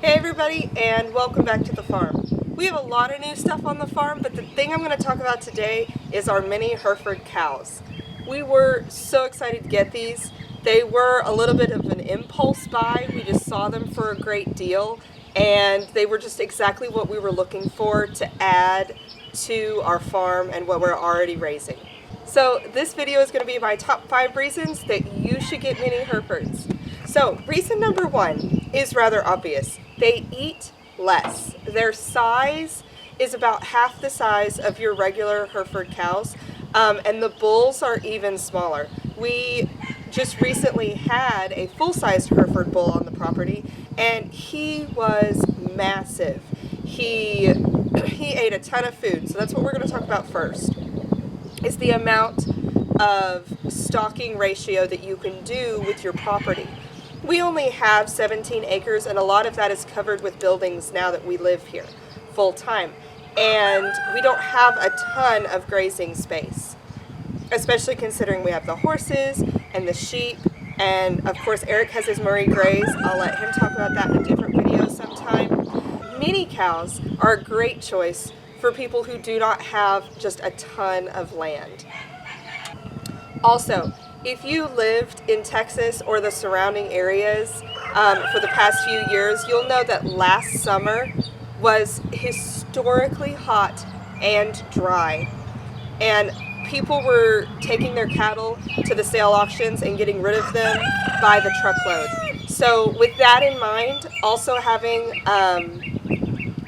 Hey everybody, and welcome back to the farm. We have a lot of new stuff on the farm, but the thing I'm going to talk about today is our mini Hereford cows. We were so excited to get these. They were a little bit of an impulse buy. We just saw them for a great deal, and they were just exactly what we were looking for to add to our farm and what we're already raising. So this video is going to be my top 5 reasons that you should get mini Herefords. So reason number 1 is rather obvious. They eat less. Their size is about half the size of your regular Hereford cows, and the bulls are even smaller. We just recently had a full-sized Hereford bull on the property, and he was massive. He ate a ton of food, so that's what we're going to talk about first, is the amount of stocking ratio that you can do with your property. We only have 17 acres, and a lot of that is covered with buildings now that we live here full time. And we don't have a ton of grazing space, especially considering we have the horses and the sheep, and of course Eric has his Murray Greys. I'll let him talk about that in a different video sometime. Mini cows are a great choice for people who do not have just a ton of land. Also, if you lived in Texas or the surrounding areas for the past few years, you'll know that last summer was historically hot and dry. And people were taking their cattle to the sale auctions and getting rid of them by the truckload. So with that in mind, also having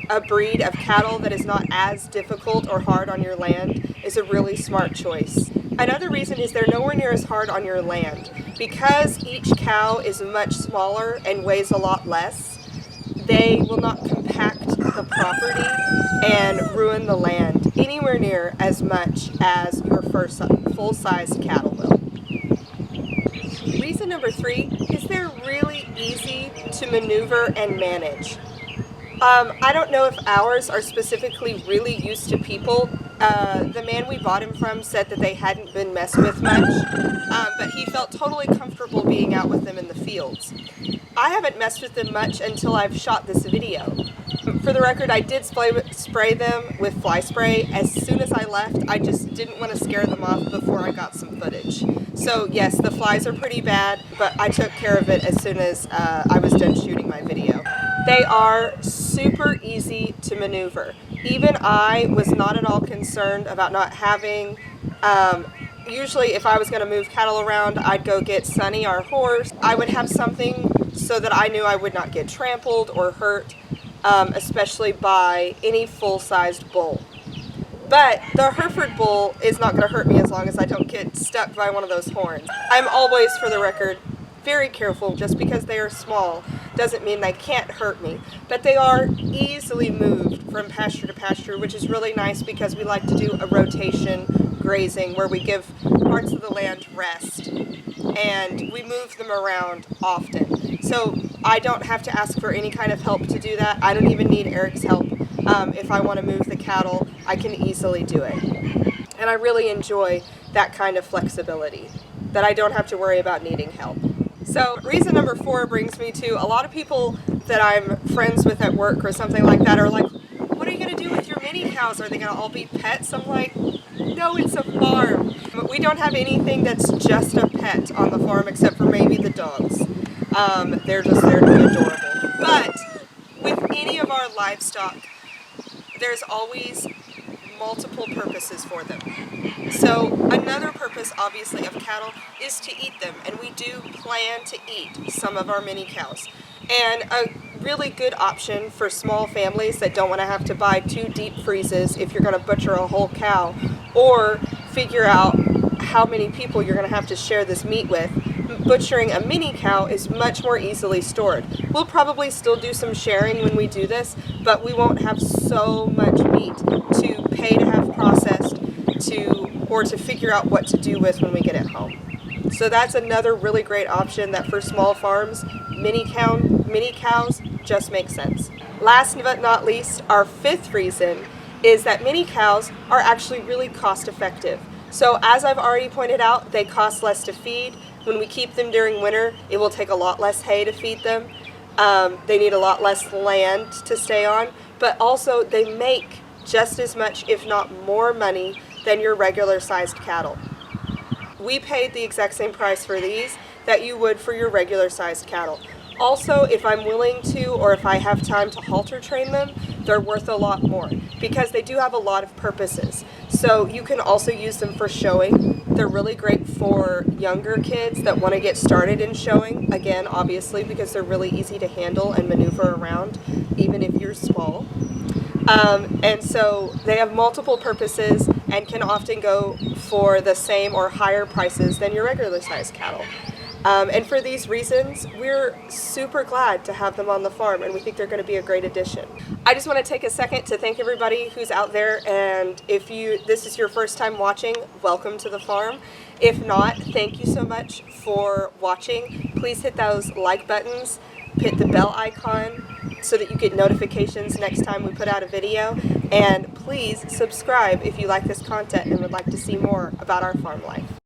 a breed of cattle that is not as difficult or hard on your land is a really smart choice. Another reason is they're nowhere near as hard on your land. Because each cow is much smaller and weighs a lot less, they will not compact the property and ruin the land anywhere near as much as your first full-sized cattle will. Reason number 3 is they're really easy to maneuver and manage. I don't know if ours are specifically really used to people. The man we bought him from said that they hadn't been messed with much, but he felt totally comfortable being out with them in the fields. I haven't messed with them much until I've shot this video. For the record, I did spray them with fly spray. As soon as I left, I just didn't want to scare them off before I got some footage. So yes, the flies are pretty bad, but I took care of it as soon as I was done shooting my video. They are super easy to maneuver. Even I was not at all concerned about not having, usually if I was going to move cattle around, I'd go get Sunny, our horse. I would have something so that I knew I would not get trampled or hurt, especially by any full-sized bull. But the Hereford bull is not going to hurt me as long as I don't get stuck by one of those horns. I'm always, for the record, very careful. Just because they are small doesn't mean they can't hurt me, but they are easily moved from pasture to pasture, which is really nice because we like to do a rotation grazing where we give parts of the land rest and we move them around often. So I don't have to ask for any kind of help to do that. I don't even need Eric's help. If I want to move the cattle, I can easily do it. And I really enjoy that kind of flexibility, that I don't have to worry about needing help. So reason number 4 brings me to a lot of people that I'm friends with at work or something like that are like, what are you going to do with your mini cows? Are they going to all be pets? I'm like, no, it's a farm. But we don't have anything that's just a pet on the farm except for maybe the dogs. They're just there to be adorable. But with any of our livestock, there's always multiple purposes for them. So another purpose, obviously, of cattle is to eat them, and we do plan to eat some of our mini cows. And a really good option for small families that don't want to have to buy 2 deep freezes if you're going to butcher a whole cow, or figure out how many people you're going to have to share this meat with, butchering a mini cow is much more easily stored. We'll probably still do some sharing when we do this, but we won't have so much meat to pay to have processed or to figure out what to do with when we get it home. So that's another really great option that for small farms, mini cows just make sense. Last but not least, our 5th reason is that mini cows are actually really cost effective. So as I've already pointed out, they cost less to feed. When we keep them during winter, it will take a lot less hay to feed them. They need a lot less land to stay on, but also they make just as much, if not more money than your regular sized cattle. We paid the exact same price for these that you would for your regular sized cattle. Also, if I'm willing to, or if I have time to halter train them, they're worth a lot more because they do have a lot of purposes. So you can also use them for showing. They're really great for younger kids that want to get started in showing. Again, obviously, because they're really easy to handle and maneuver around, even if you're small. And so they have multiple purposes and can often go for the same or higher prices than your regular sized cattle. And for these reasons, we're super glad to have them on the farm, and we think they're going to be a great addition. I just want to take a second to thank everybody who's out there, and if this is your first time watching, welcome to the farm. If not, thank you so much for watching. Please hit those like buttons, hit the bell icon so that you get notifications next time we put out a video, and please subscribe if you like this content and would like to see more about our farm life.